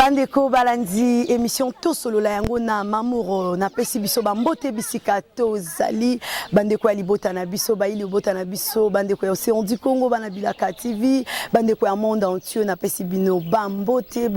Bandeko balandi émission to solo la yango na mamuro na pesi biso bambote bisika to zali bandeko ya libota na biso ba ili bota na biso bandeko ya Océan du Congo bana bilaka TV bandeko ya monde entier na pesi bino bambote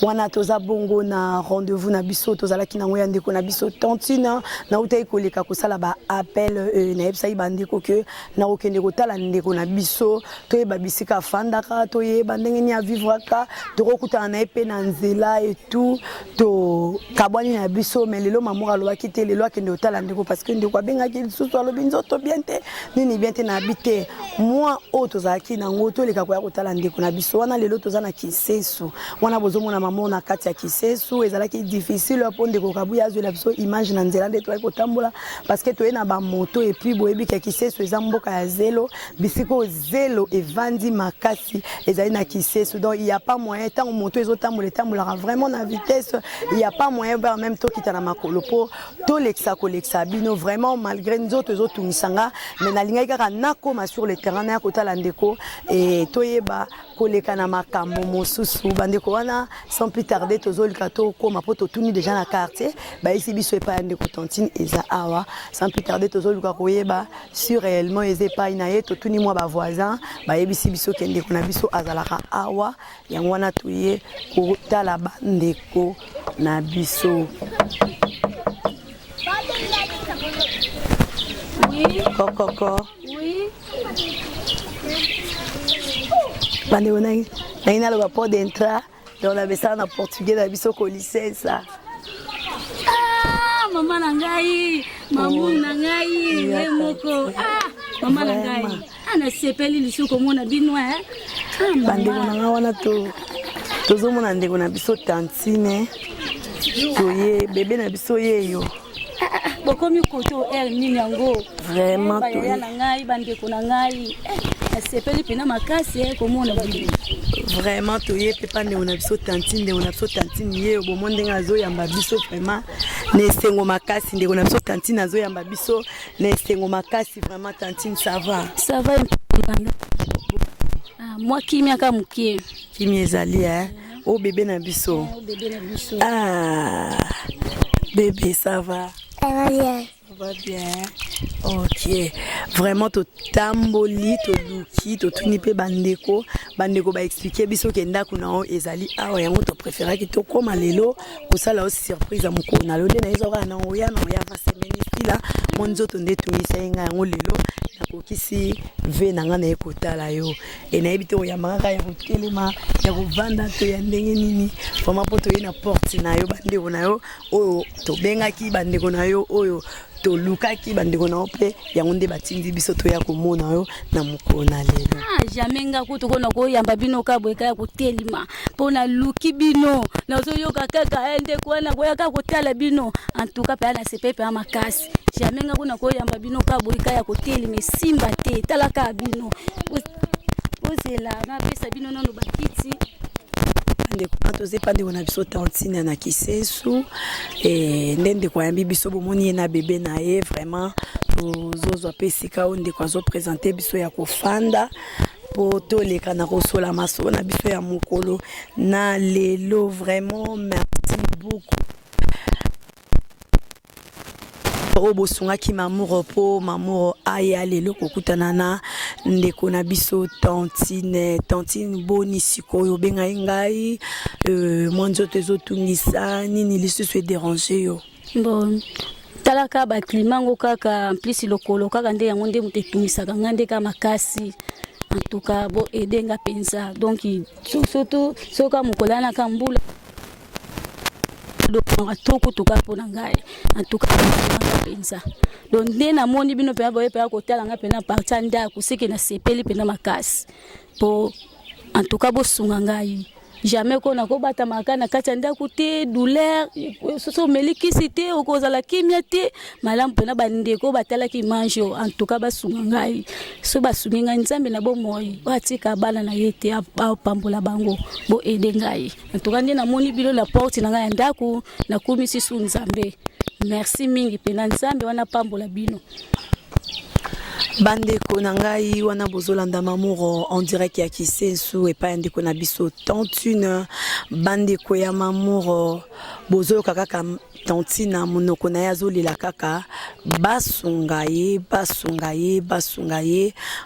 wana toza bongo na rendez-vous na biso tozala kinango ya ndeko na biso Tantine na utai koleka kosala ba appel na ebsai bandeko ke na okende kotala ndeko na biso to ba bisika fandaka to ye bandenge ni a vivre ka to na epe na nzela et tout to kabwani na biso mais lelo mamour aloba kite lelo akende otala ndeko parce que ndeko abenga ki lisusu alobi nzoto biente nini biente na habité moi auto zaki na ngoto leka ko ya kotala ndeko na biso wana lelo toza na Kisesu wana bozomo na mamour na kati ya Kisesu ezalaki difficile po ndeko kabuya azwe biso image na nzela nde to kotambola parce que to ena ba moto et puis boyebi ka Kisesu eza mboka ya zelo bisiko zelo evandi makasi ezali na Kisesu donc il y a pas moyen tant moto ezotambola vraiment na vitesse il y a pas moyen vers même to kitana makolo po to lexa bino vraiment malgré nzoto ezotumisanga mais na linga kaka nakoma sur le terrain na kotala ndeko et toyeba koleka na makambo mosusu bandeko wana sans plus tarder tozolika to koma po totuni déjà na quartier ba ici biso epa ndeko Tantine eza awa sans plus tarder tozolika koyeba sur réellement ezepa inaye totuni moi ba voisin ba yebisi biso kende ko na biso azalaka awa yango wana tuye kotala bandeko na biso. Oui. Coco. Oui. Bandeko na ina le rapport d'entrée dans la message en portugais na biso ko lycée ça. Ah maman nangai, maman nangai, moko. Ah maman nangai. Ana sepeli lisuko mona binwa bandeko na wana to tozomona ndeko na biso Tantine toye bébé na biso yeyo bokomi koto nini yango vraiment to ya nangai bandeko na ngai sepeli pena makasi komona bili vraiment toye pepa ndeko na biso Tantine yeyo bomonde ngazo yamba biso vraiment ne sengo makasi ndeko na biso Tantine azo yamba biso ne sengo makasi vraiment Tantine ça va moi kimia ka mukie kimia ezali oh bébé na biso ah bébé ça va ça va bien ok vraiment to tamboli to luki to tuni pe bandeko ba expliquer biso ke ndako na o ezali awa yango to préférer ki to koma lelo kosala aussi surprise à moko na lode na izoka na oya va semaine fila monzoto nde to isenga yango lelo nakokisi ve nanga na ekotala yo e na ebite oyamaka ya kotelema ya kovanda to ya ndenge nini vraiment po to na porte na yo bandeko na yo oyo to bengaki bandeko na yo oyo to lukaki bandeko na ope yango nde batindi biso to ya komona yo na mokona lelo jamais nga ko to kona ko yamba bino ka boeka ya kotelima pona luki bino na zo yoka kaka ende ko na ko ya ka kotala bino en tout cas pa na sepepe ya makasi jamais nga kona ko yamba bino ka boeka ya kotelima simba te talaka bino ozela na pesa bino no bakiti ndeko atoze pandeko na biso Tantine na Kisesu et ndende kwa yambi biso bomoni na bébé na ye vraiment tozozwa pesika onde kwa zo présenter biso ya kofanda po to leka na kosola maso na biso ya mokolo na lelo vraiment merci beaucoup obosunga ki mamour po mamour aya lelo kokutana na ndeko na biso Tantine boni sikoyo benga ngai mwanzo tezotungisa nini lisusu e déranger yo bon talaka ba klimango kaka en plus lokolo kaka nde yango nde mutetungisa ngande ka makasi en tout cas bo edenga pensa donc surtout soka mukolana ka mbula donc toko toka pona ngai en tout cas pensa donc nena moni bino pe ba pe akotala nga pena partir ndako seke na sepeli pena makasi po en tout cas bo sunga ngai jamais kona ko bata makana kati ndako te douleur so melikisite okozala kimia te malamu pena bandeko batala ki manjo en tout cas basunga ngai so basunga nzambe na bo moyi batika bana na yete a pambola bango bo ede ngai en tout cas ndena moni bilo la porte na ngai ndako na komisi su nzambe merci mingi pena nzambe wana pambola bino Bande konangai wana bozolanda mamour en direct ya Kisensu et pas ndeko na biso tantine bande ko ya mamour bozo kaka tantina monoko na yazolela kaka basungaye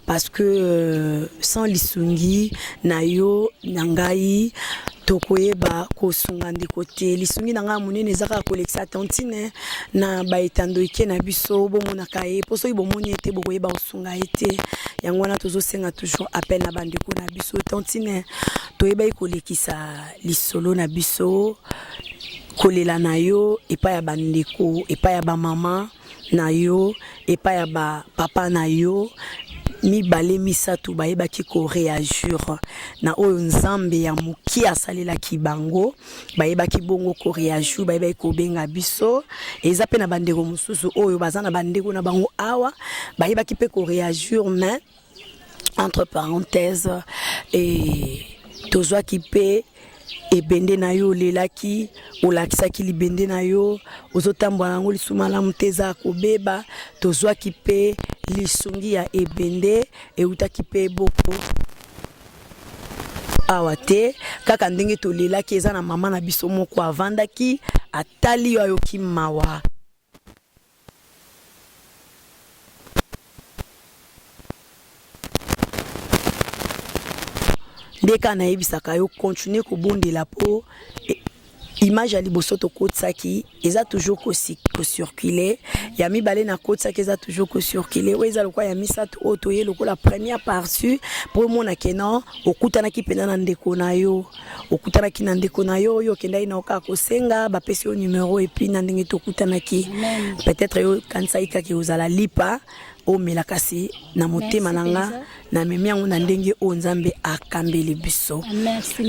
parce que sans lisungi na yo nangai tokoyeba kosunga ndeko te lisungi nanga munene ezaka kolekisa tantine na baetando ike na biso bomonaka ye poso ibomoni ete bokoyeba kosunga ete yango wana tozosenga toujours appel na bandeko na biso tantine toyeba kolekisa lisolo na biso kolela na yo epa ya bandeko epa ya ba mama na yo epa ya ba papa na yo mibale misatu bayebaki ko réagir na oyo nzambe ya muki asalela kibango bayebaki bongo ko réagir bayebaki ko benga biso eza pe na bandeko mususu oyo bazana bandeko na bango awa bayebaki pe ko réagir mais entre parenthèses et tozwa ki pe ebende na yo lelaki olakisaki libende na yo ozotambola nango lisuma la muteza kobeba tozwaki pe lisungi ya ebende eutaki pe boko awate kaka ndenge tolelaki eza na mama na biso moko avandaki atali yo ayoki mawa ndeka na yebisaka yo continuer kobondela po image ya liboso tokotisaki eza toujours circuler ya mibale na kotisaki eza toujours circuler oyo eza lokwa ya misato oyo toye lokola première partie po mona kenan okutanaki pena na ndeko na yo okutanaki na ndeko na yo oyo okendaki na oka kosenga bapesi yo numéro et puis na ndenge tokutanaki peut-être yo kanisa ikaki ozala lipa omela kasi na motema nanga na memi yango na ndenge o nzambe akambeli biso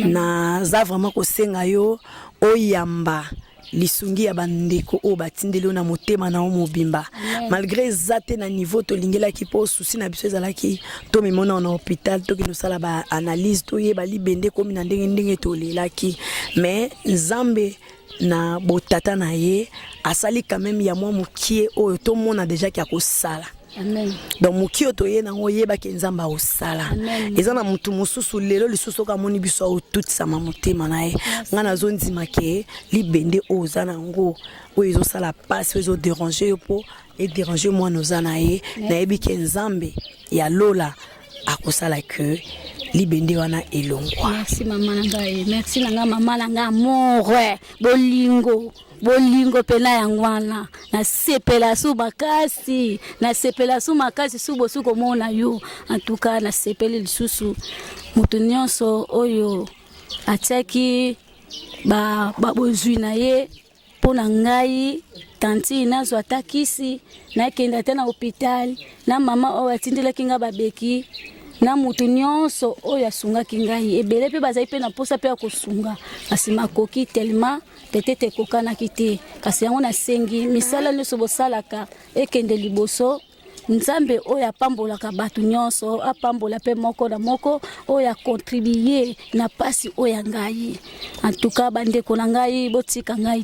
na za vraiment kosenga yo oyamba lisungi ya bandeko o batindeli na motema na o mobimba malgré zate na niveau to lingelaki po souci na biso ezalaki to memona na hôpital to kino sala ba analyse to yeba libende komi na ndenge to lelaki mais nzambe na botata na ye asali quand même ya mwa mukie o to mona déjà ki akosala. Amen. Donc mukio toye na ngoyeba ke nzamba osala. Eza na mutu mususu lelo lisusu ka moni biso o tout sama motema na ye. Ngana zonzima ke libende ozana ngo o ezo sala passe ezo déranger yo po et déranger moi nozana ye na yebi ke nzambe ya lola akosala que libende wana elongwa. Merci maman nanga, merci nanga maman nanga amour bolingo pena yangwana na sepela su makasi su bosuko mona yo en tout cas na sepeli lisusu mutu nyonso oyo atiaki ba bozwi na ye pona ngai tanti nazo atakisi na kenda tena hôpital na mama oyo atindelaki nga babeki na mutu nyonso oyo asungaki ngai ebele pe bazai pe na posa pe kosunga kasi makoki tellement peut-être kokana kite kasi yango na sengi misala nyonso bosalaka ekende liboso nzambe oyo apambolaka batu nyonso apambola pe moko na moko oyo contribuer na pasi oyo ngai en tout cas bandeko na ngai botika ngai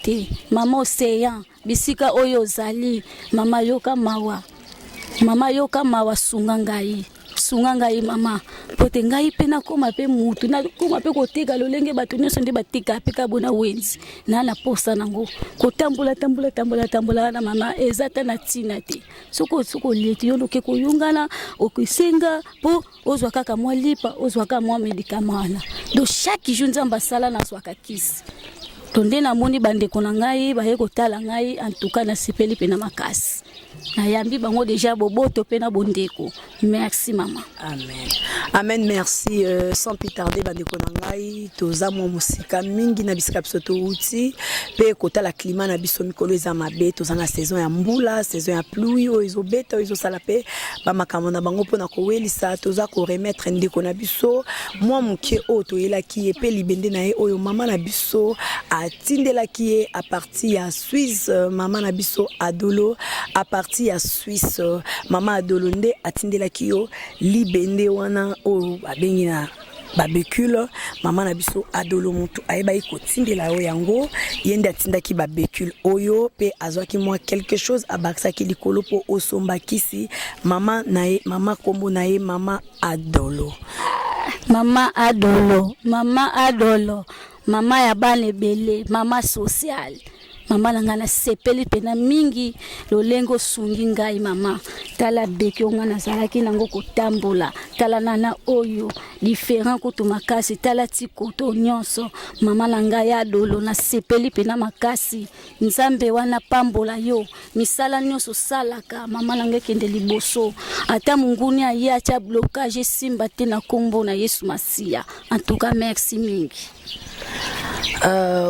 te mama oseyan bisika oyo zali mama yoka mawa sunga ngai mama pote ngai pena koma pe mutu na koma pe koteka lolenge batu nyonso nde batika pe ka bona wenzi na posa nango kotambola na mama ezata na tina te soko leti yo loke koyungana okisenga po ozwa kaka mwa lipa ozwa kaka mwa médicament donc chaque jour nzamba sala na swaka kisi tonde na moni bandeko na ngai baye kotala ngai en tout cas na sepeli pe na makasi na yambi bango déjà boboto pe na bondeko. Merci maman. Amen, merci. Sans plus tarder bandeko na ngai toza mo musika mingi na bisika biso to uti pe kota la climat na biso mikolo eza mabe toza na saison ya mbula saison ya pluie o ezo beta ezo sala pe ba makambo na bango pona ko welisa toza ko remettre ndeko na biso moi muke o to yelaki pe libende na ye oyo mama na biso atindelaki ye a partir ya Suisse mama na biso Adolo a partir ya Suisse mama Adolo nde atindelaki yo libende wana o abengi na babécule maman na biso adolo mutu ayeba ikotindela yo yango yende atindaki babécule oyo pe azwaki moi quelque chose abakisaki likolo po osomba kisi mama nae mama kombo nae mama adolo mama ya bana ebele mama social mama nanga na sepeli pena mingi lolengo sungi ngai mama tala beki onga nazalaki nango kotambola tala nana oyo différent kutu makasi tala tikoto nyonso mama nanga ya dolo na sepeli pena makasi nzambe wana pambola yo misala nyonso salaka mama nanga kende liboso ata munguni aye acha blocage simba te na kombo na Yesu Masia. En tout cas merci mingi.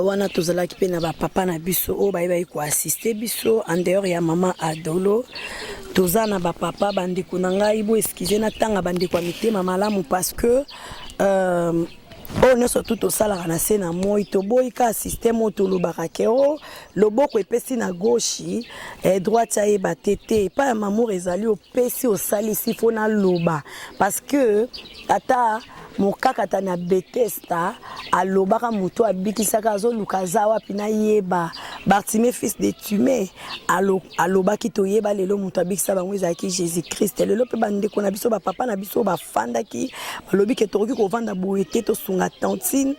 Wana tozalaki pe na ba papa na biso o ba ko assister biso en dehors ya mama adolo tozana ba papa bandeko na ngai bo excusez na tanga bandeko mitema malamu parce que on surtout to sala na sena moi to boyika système otolobaka kero loboko epesi na gauche et droite ya batete pa mamour ezali opesi osalisi fona loba parce que ata mokaka tana Bethesda alobaka muto abikisaka azoluka zawa pina yeba Bartimée fils de Tumé alobaki to yeba lelo muto abikisa bango ezaki Jésus Christ lelo pe bande ko na biso ba papa na biso ba fandaki balobi ke tokoki ko vanda boyete to sunga tantine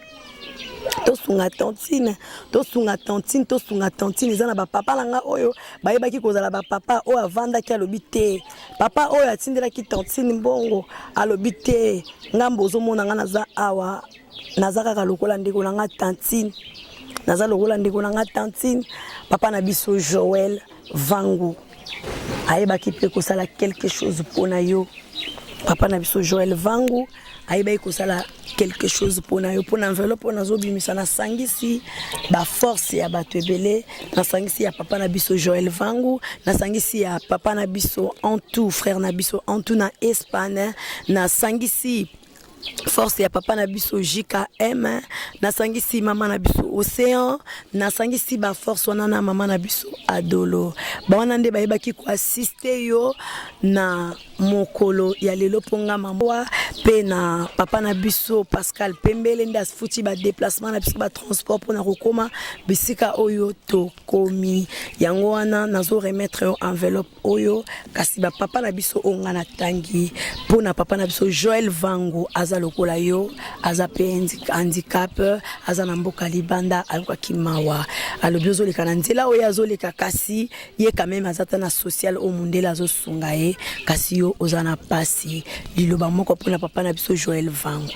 ezana ba papa langa oyo bayebaki kozala ba papa o avanda ki alobi te papa oyo atindela ki tantine mbongo alobi te ngambo ozomona nga naza awa naza kaka lokola ndeko langa tantine naza lokola ndeko langa tantine papa na biso Joël Vangu ayebaki pe kosala quelque chose pona yo papa na biso Joël Vangu ayebaki kosala quelque chose pour na yo pour enveloppe pour nazo bimisa na sangisi ba force ya bato ebele na sangisi ya papa na biso Joël Vangu na sangisi ya papa na biso en tout frère na biso en tout na Espagne na sangisi force ya papa na biso JKM na sangisi mama na biso Océan na sangisi ba force wana na mama na biso Adolo ba wana nde bayebaki ko assister yo na mokolo ya lelo ponga mamwa pe na papa na biso Pascal Pembele nda futi ba déplacement na biso ba transport pour na kokoma bisika oyo to komi yango wana nazo remettre yo enveloppe oyo kasi ba papa na biso onga na tangi pour na papa na biso Joël Vangu aza lokola yo aza pe handicap aza na mboka libanda alikuwa kimawa alobiozo leka na nzela oyo azoleka kasi ye quand même azata na social o mundela azo sunga ye kasi yo ozana pasi liloba moko pona papa na biso Joël Vangu.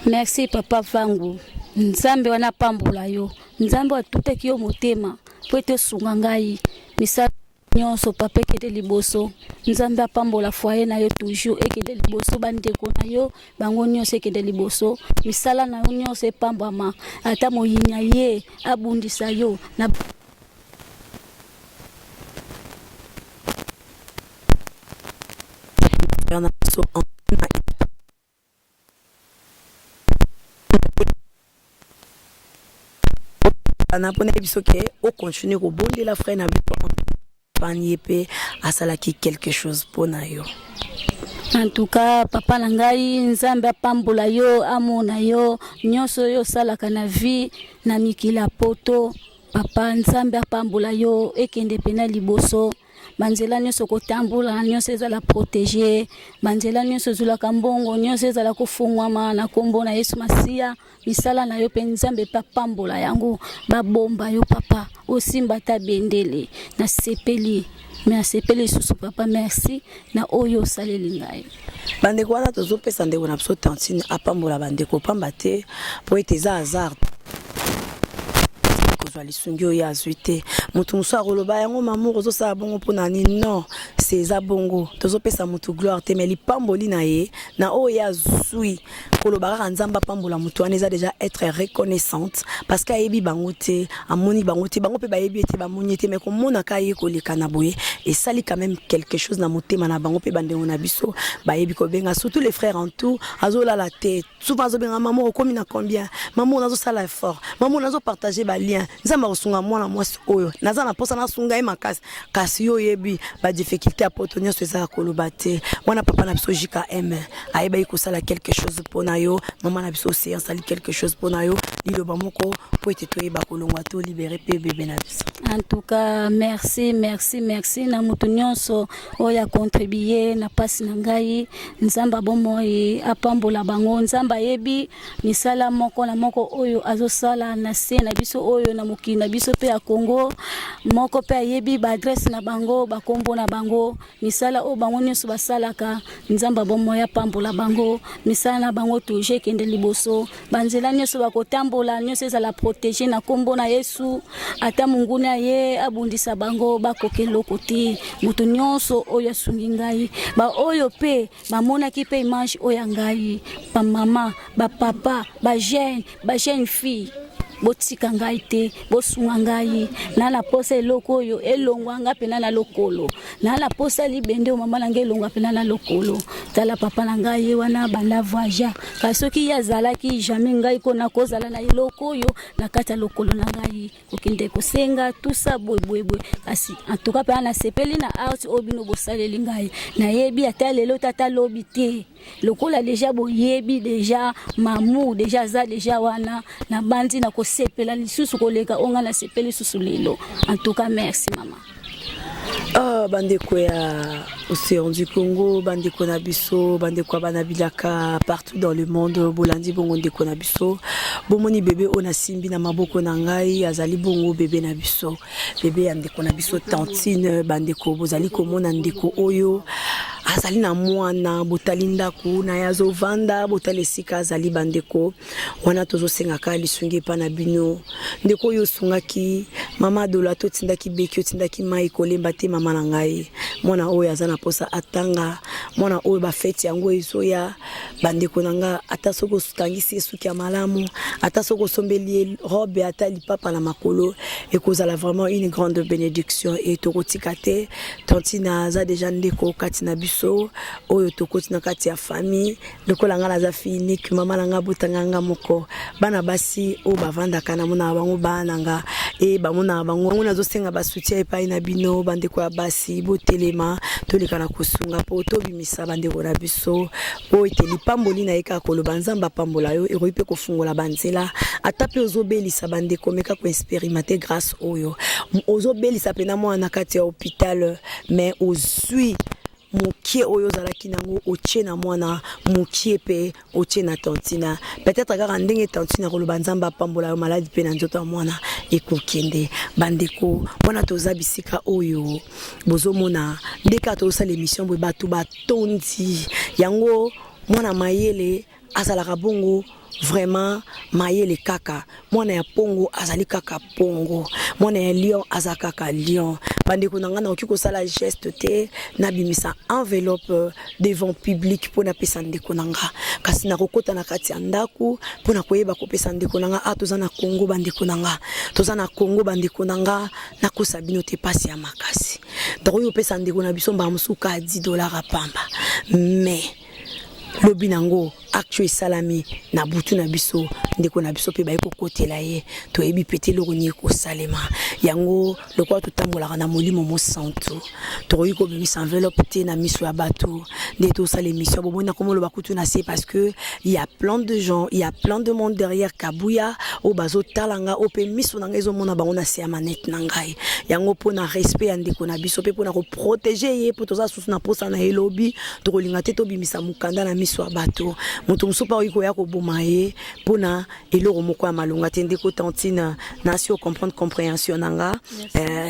Merci papa Vangu. Nzambe wana pambola yo. Nzambe atutaki yo motema po ete sunga ngai. Misa nyonso papa ekende liboso. Nzambe apambola foyer na yo toujours ekende liboso bandeko na yo bango nyonso ekende liboso. Misala na yo nyonso epambama ata moyinya ye abundisa yo na na pona biso ke o continuer ko bondi la frère na biso paniepe asalaki quelque chose pona yo. En tout cas papa na ngai nzambe apambola yo amona yo nyonso yo salaka na vie na mikila poto papa nzambe apambola yo ekende pena liboso banzela nyonso kotambola nyonso ezala protéger banzela nyonso zulaka mbongo nyonso ezala kofungwama na kombo na Yesu Masia misala na yo pe nzambe papambola yango babomba yo papa osimba ta bendele na sepeli mais sepeli susu papa merci na oyo saleli ngai bandeko wana tozopesa ndeko na biso tantine apambola bandeko pamba te po ete za hasard alisungio ya azuite mutu muso akoloba yango mamour ozosala bongo mpona nini non seza bongo tozopesa mutu gloire te mais lipamboli na ye na oyo ya zui koloba kaka nzamba pambola mutu wana eza déjà être reconnaissante parce que ayebi bango te amoni bango te bango pe bayebi ete bamoni te mais komona ka ye koleka na boye esali quand même quelque chose na motema na bango pe bandengo na biso bayebi kobenga surtout les frères en tout azolala te souvent azobenga mamour okomi na combien mamour nazosala effort mamour nazopartager balien nzamba kosunga mwana mwasi oyo naza na posa na sunga e makasi kasi yo yebi ba difficulté a poto nyonso eza koloba te mwana papa na biso JKM ayeba ikosala quelque chose pona yo maman na biso séance ali quelque chose pona yo liloba moko po ete toyeba kolongwa to libérer pe bébé na biso. En tout cas, merci na mutu nyonso oya contribuer na pasi na ngai nzamba bomoi apambola bango nzamba yebi misala moko na moko oyo azosala na se na biso oyo na mokili na biso pe ya Congo moko pe yebi ba adresse na bango ba kombo na bango misala o bango nyonso basalaka nzamba bomoi apambola bango misala na bango toujours kende liboso banzela nyonso bakotambola nyonso ezala protéger na kombo na Yesu ata munguna ye abundisa bango bakoke lokoti mutu nyonso oyo asungi ngai ba oyo pe bamonaki pe image oyo ngai ba mama ba papa ba jeune fille botika ngai te bosunga ngai na la posa eloko oyo elongwa nga pena na lokolo na la posa libende o mama na ngai elongwa pena na lokolo tala papa na ngai wana banda voyage kasoki yazalaki jamais ngai kona kozala na eloko oyo na kata lokolo na ngai kokinde kosenga tout ça boy kasi en tout cas pa na sepeli na art obino bosaleli ngai na yebi ata lelo tata lobi te lokola déjà boyebi déjà mamu déjà za déjà wana na bandi na sepela lisusu koleka onga na sepeli susu lelo. En tout cas merci maman. Bandeko ya Océan du Congo, bandeko na biso, bandeko bana bilaka partout dans le monde, bolandi bongo ndeko na biso. Bomoni bébé ona simbi na maboko na ngai, azali bongo bébé na biso. Bébé ya ndeko na biso Tantine, bandeko bozali komona ndeko oyo. Azali na mwana botali ndaku na yazo vanda botali sika azali bandeko wana tozo sengaka lisungi pa na bino ndeko yo sungaki mama dola to tindaki beki tindaki mai kolemba te mama na ngai mwana oyo azana posa atanga mwana oyo ba fete yango isoya bandeko nanga ata soko sutangisi suki ya malamu ata soko sombeli robe ata lipapa na makolo ekozala vraiment une grande bénédiction et tokotika te tantina za déjà ndeko katina biso oyo tokoti na kati ya famille lokola nga za finique mama nanga botanga nga moko bana basi o bavanda kana mona bango bana nga e bamona bango nazo senga ba soutien epai na bino bandeko ya basi botelema toleka na kosunga po tobimisa bandeko na biso o eteli pamboli na eka koloba nzamba pambola yo eroipe kofungola banzela atape ozobelisa bandeko meka ko expérimenter grâce oyo ozobelisa pena mwana kati ya hôpital mais ozui mokie oyo zalaki nango otie na mwana mokie pe otie na tantina peut-être kaka ndenge tantina koloba nzamba pambola yo maladi pe na nzoto ya mwana ekokende bandeko mwana toza bisika oyo bozomona ndeka tosala émission boye bato batondi yango mwana mayele azalaka bongo vraiment mayele kaka mwana ya pongo azali kaka pongo mwana ya lion azakaka lion bandeko nanga na okiko sala geste te na bimisa enveloppe devant public pona pesa ndeko nanga kasi na kokota na kati ya ndaku pona koyeba kopesa ndeko nanga toza na Congo bandeko nanga toza na Congo bandeko nanga na kosabino te pasi ya makasi donc yo pesa ndeko na biso mba musuka $10 pamba mais lobi nango actuel salami na butu na biso ndeko na biso pe ba eko kotela ye to ebi pete loko ni ko salema yango lokwa to tambola na molimo mo santo to yiko bimisa enveloppe te na miso ya bato de to sala émission bo mona komo lo bakutu na c'est parce que il y a plein de gens il y a plein de monde derrière Kabuya o bazo talanga o pe miso na ngezo mona bango na se ya manette na ngai yango pona respect ya ndeko na biso pe pona ko protéger ye po to za susu na posa na elobi to kolinga te to bimisa mukanda na miso ya bato moto musupa oiko ya ko boma ye pona eloko moko ya malonga te ndeko Tantine na si o comprendre compréhension nanga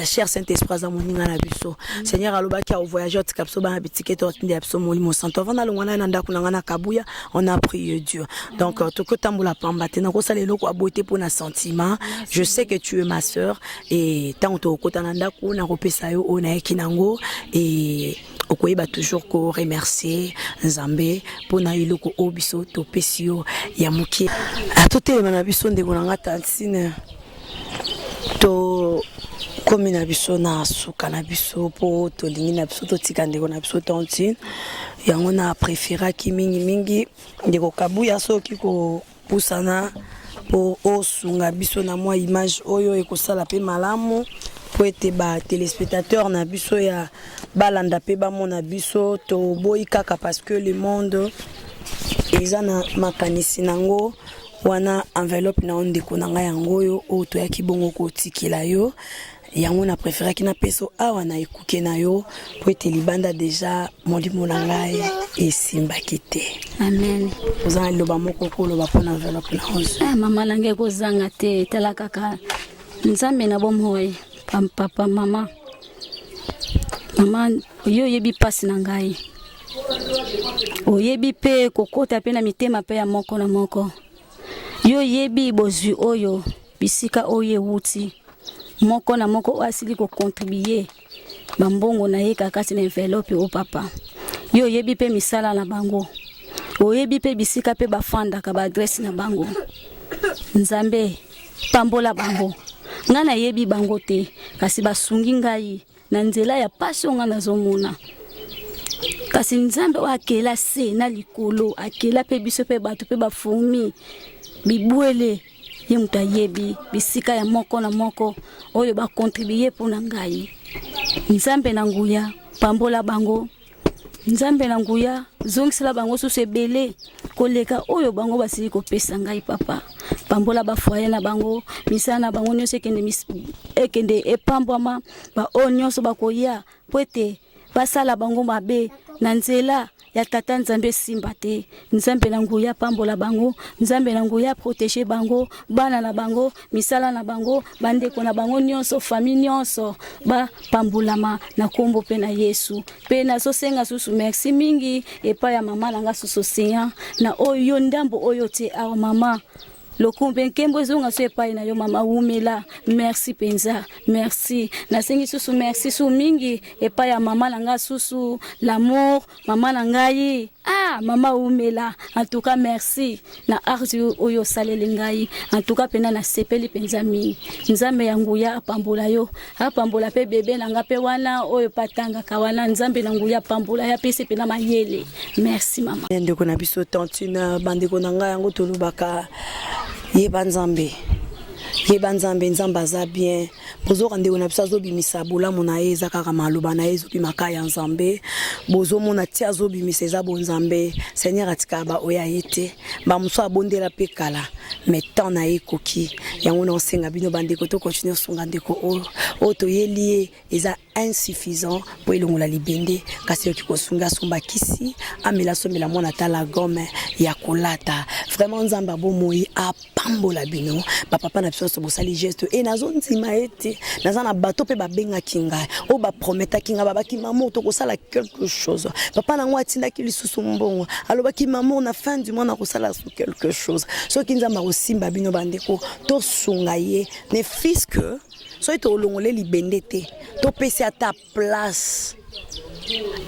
cher Saint-Esprit za moninga na biso Seigneur alobaki au voyageur tikapso ba bitike to tinde apso molimo santo vana longwana na ndako nanga na Kabuya on a prié Dieu donc toko tambola pamba te na ko sala eloko aboté pona sentiment je sais que tu es ma sœur et tant to kota na ndako na kopesa yo ona ekinango et okoyeba toujours ko remercier Nzambe pona iloko obiso to pesio ya mukie atotelema na biso ndeko nanga Tantine to komi na biso na suka na biso po to lingi na biso to tika ndeko na biso Tantine yango na préféraki mingi ndeko Kabuya soki ko pusana pour osunga biso na mwa image oyo ekosala pe malamu po ete ba téléspectateurs na biso ya balanda pe bamona biso to boyi kaka parce que le monde eza na makanisi nango wana enveloppe na ondeko na ngai yango oyo oyo toyaki bongo kotikela yo yango na préféraki na peso awa na ekuke na yo po ete libanda déjà molimo na ngai esimbaki te. Amen. Ozana liloba moko koloba mpona enveloppe na ozo. Mama nange kozanga te tala kaka nzambe na bomoi papa mama yo yebi pasi na ngai oyebi pe kokota pe na mitema pe ya moko na moko yo yebi bozwi oyo bisika oye wuti moko na moko asili ko contribuer bambongo na ye kakati na enveloppe o papa yo yebi pe misala na bango oyebi pe bisika pe bafanda ka ba adresse na bango nzambe pambola bango ngana yebi bango te kasi basungi ngai na nzela ya passion nga nazomona kasi nzambe akela se na likolo akela pe biso pe bato pe bafumi bibwele ye muta yebi bisika ya moko na moko oyo ba contribuer pona ngai nzambe na nguya pambola bango nzambe na nguya zongisela bango susu ebele koleka oyo bango basili kopesa ngai papa pambola ba foyer na bango misana na bango nyonso ekende epambwama ba o nyonso bakoya po ete basala bango mabe na nzela ya tata nzambe simba te nzambe na nguya pambola bango nzambe na nguya protéger bango bana na bango misala na bango bandeko na bango nyonso famille nyonso ba pambulama na kombo pe na Yesu pe na so senga susu merci mingi epa ya mama nanga susu seya na oyo ndambo oyo te awa mama lokumbe nkembo zonga so epai na yo mama umela merci penza merci na sengi susu merci su mingi epai ya mama nanga susu l'amour mama nangai mama umela en tout cas merci na arzi oyo salele ngai en tout cas pena na sepeli penza mingi nzambe yangu ya apambola yo apambola pe bebe nanga pe wana oyo patanga kawana nzambe nangu ya apambola ya pese pena mayele merci mama ndeko na biso tantine bandeko nanga yango tolubaka yeba nzambe nzamba za bien bozo rande ona bisa zo bimisa bola mona eza kaka maloba na ezo bimaka ya nzambe bozo mona tia zo bimisa eza bon nzambe seigneur atika ba oya yete ba muso abondela pe kala mais tant na ekoki yango na osenga bino bandeko to continuer songa ndeko o to yelie eza insuffisant pour elongola libende kasi okiko sunga somba kisi amela somela mona tala gomme ya kolata vraiment nzamba bo moi apambola bino papa na biso bosali geste et nazo nzima ete naza na bato pe babenga kinga o ba prometa kinga babaki maman to kosala quelque chose papa na ngwa tinda ki lisusu mbongo alobaki maman na fin du mois na kosala quelque chose so kinzamba osimba bino bandeko to sunga ye ne fiske so ito olongole libende te to pesi à ta place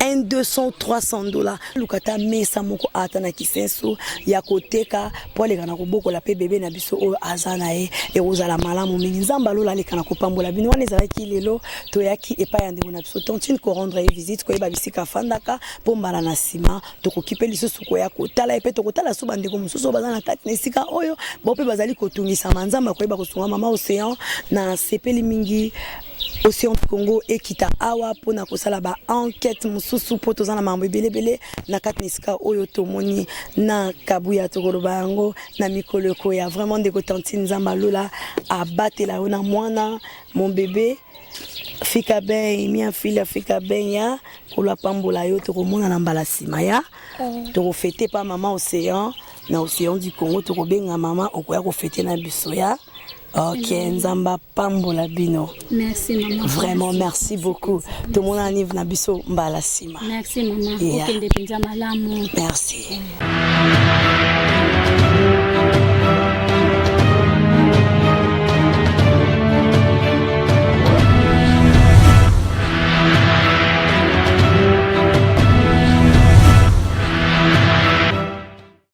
1 200 300 $. Lukata mesa moko ata na kisenso ya koteka po le kana koboko la pe bebe na biso o azana e ozala malamu mingi nzamba lola le kana kopambola bino wana ezala ki lelo to yaki epa ya ndeko na biso tontine ko rendre visite ko yeba bisika fandaka po mbala na sima to kokipe lisusu ko ya kotala epe to kotala so bandeko mususu bazana kati na sika oyo bo pe bazali kotungisa manzamba ko yeba kosunga mama océan na sepeli mingi Océan Congo ekita awa pona kosala ba enquête mususu po tozana mambo belebele na katnisika oyo tomoni na kabuya tokoloba yango na mikoloko ya vraiment ndeko tantine nzamba lola abatela ona mwana mon bébé fika ben mia fille fika ben ya kola pambola yo tokomona na mbala sima ya tokofete pa mama Océan na Océan du Congo tokobenga mama okoya kofete na biso ya Ok, nzamba pambola bino. Merci maman. Vraiment merci beaucoup. Tout le monde arrive na biso mbala sima. Merci maman. Okende penza malamu. Merci.